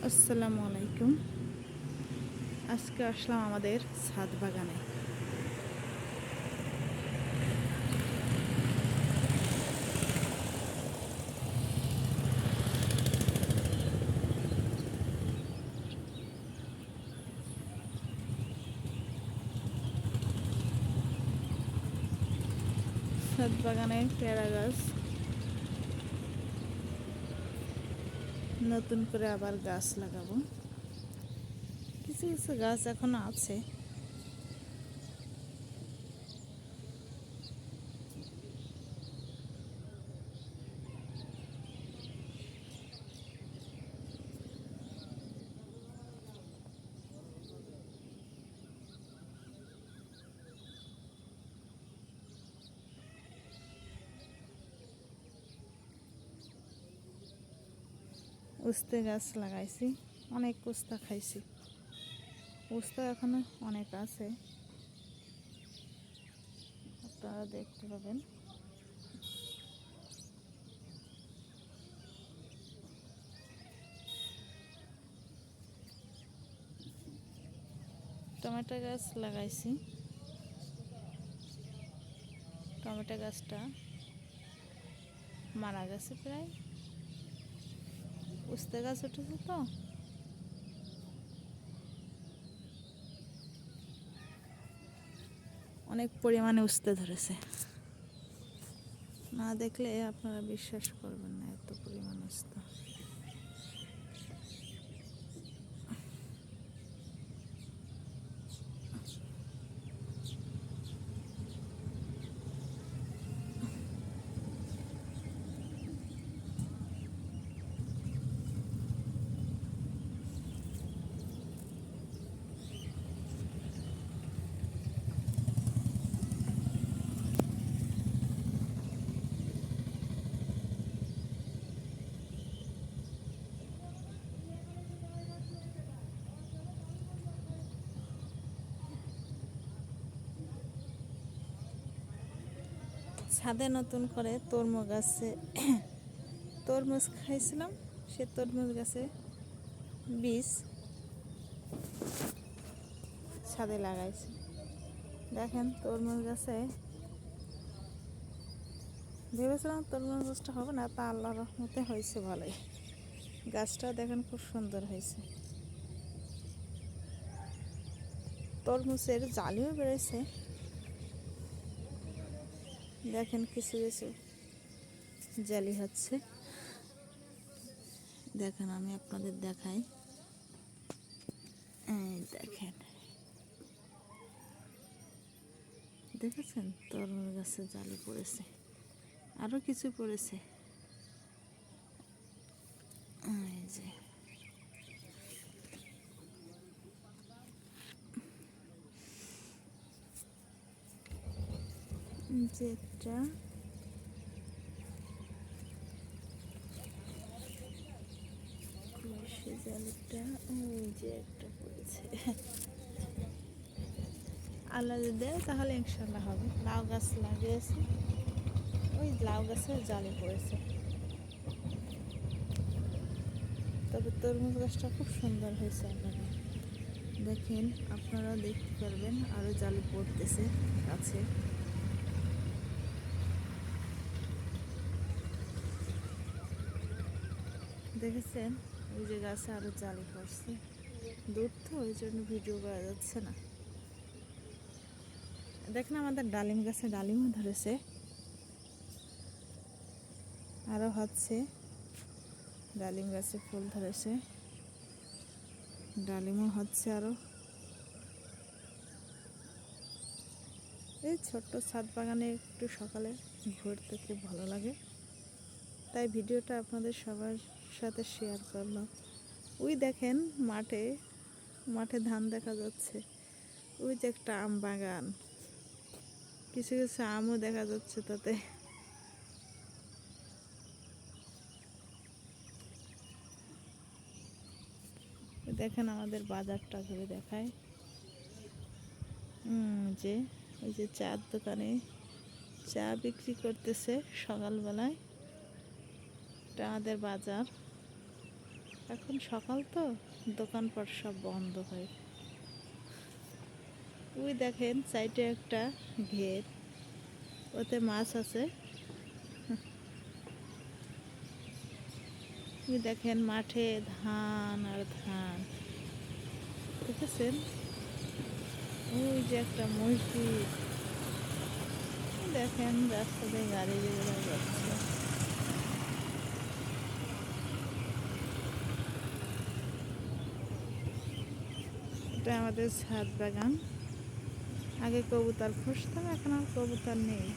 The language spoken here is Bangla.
আসসালামু আলাইকুম। আজকে আসলাম আমাদের ছাদ বাগানে। ছাদ বাগানে পেয়ারা গাছ, নতুন করে আবার গাছ লাগাবো। কিছু কিছু গাছ এখনো আছে। উস্তে গাছ লাগাইছি, অনেক উস্তা খাইছি। উস্তা এখনো অনেক আছে, আপনারা দেখতে পাবেন। টমেটো গাছ লাগাইছি। টমেটো গাছটা মারা গেছে প্রায়। উস্তে গাছ উঠেছে তো, অনেক পরিমাণে উস্তে ধরেছে। না দেখলে আপনারা বিশ্বাস করবেন না, এত পরিমাণ উস্তে। ছাদে নতুন করে তরমুজ গাছে তরমুজ খাইছিলাম, সে তরমুজ গাছে বীজ ছাদে লাগাইছি। দেখেন তরমুজ গাছে, ভেবেছিলাম তরমুজ গাছটা হবে না, তা আল্লাহর রহমতে হয়েছে ভালোই। গাছটা দেখেন খুব সুন্দর হয়েছে। তরমুজের জালিও বেড়েছে, দেখেন কিছু কিছু জালি হচ্ছে। দেখেন আমি আপনাদের দেখাই, এই দেখেন, দেখেছেন তরমুজ গাছে জালি পড়েছে, আরও কিছু পড়েছে। এই যে একটা জালিটা, এই যে একটা পড়েছে। আল্লাহ যদি দেয় তাহলে ইনশাল্লাহ হবে। লাউ গাছ লাগিয়েছে, ওই লাউ গাছের জালি পড়েছে। তবে তরমুজ গাছটা খুব সুন্দর হয়েছে। আপনারা দেখেন, আপনারা দেখতে পারবেন আরও জালি পড়তেছে গাছে। দেখেছেন ওই যে গাছে আরও জালি পড়ছে। দূর তো ওই জন্য ভিডিও করা যাচ্ছে না। দেখেন আমাদের ডালিম গাছে ডালিমও ধরেছে, আরও হচ্ছে। ডালিম গাছে ফুল ধরেছে, ডালিমও হচ্ছে আরও। এই ছোট্ট ছাদ বাগানে একটু সকালে ঘুরতে খুব ভালো লাগে, তাই ভিডিওটা আপনাদের সবার সাথে শেয়ার করলাম। ওই দেখেন মাঠে মাঠে ধান দেখা যাচ্ছে, ওই যে একটা আম বাগান, কিছু কিছু আমও দেখা যাচ্ছে তাতে। দেখেন আমাদের বাজারটা ঘুরে দেখায়। যে ওই যে চার দোকানে চা বিক্রি করতেছে সকালবেলায়। এটা আমাদের বাজার। এখন সকাল তো, দোকানপাট সব বন্ধ হয়। ওই দেখেন সাইডে একটা ঘের, ওতে মাছ আছে। ওই দেখেন মাঠে ধান আর ধান, দেখেছেন? ওই যে একটা মসজিদ, দেখেন রাস্তা দিয়ে গাড়ি যেগুলো যাচ্ছে। এটা আমাদের ছাদ বাগান। আগে কবুতর পুষতাম, এখন আর কবুতর নেই।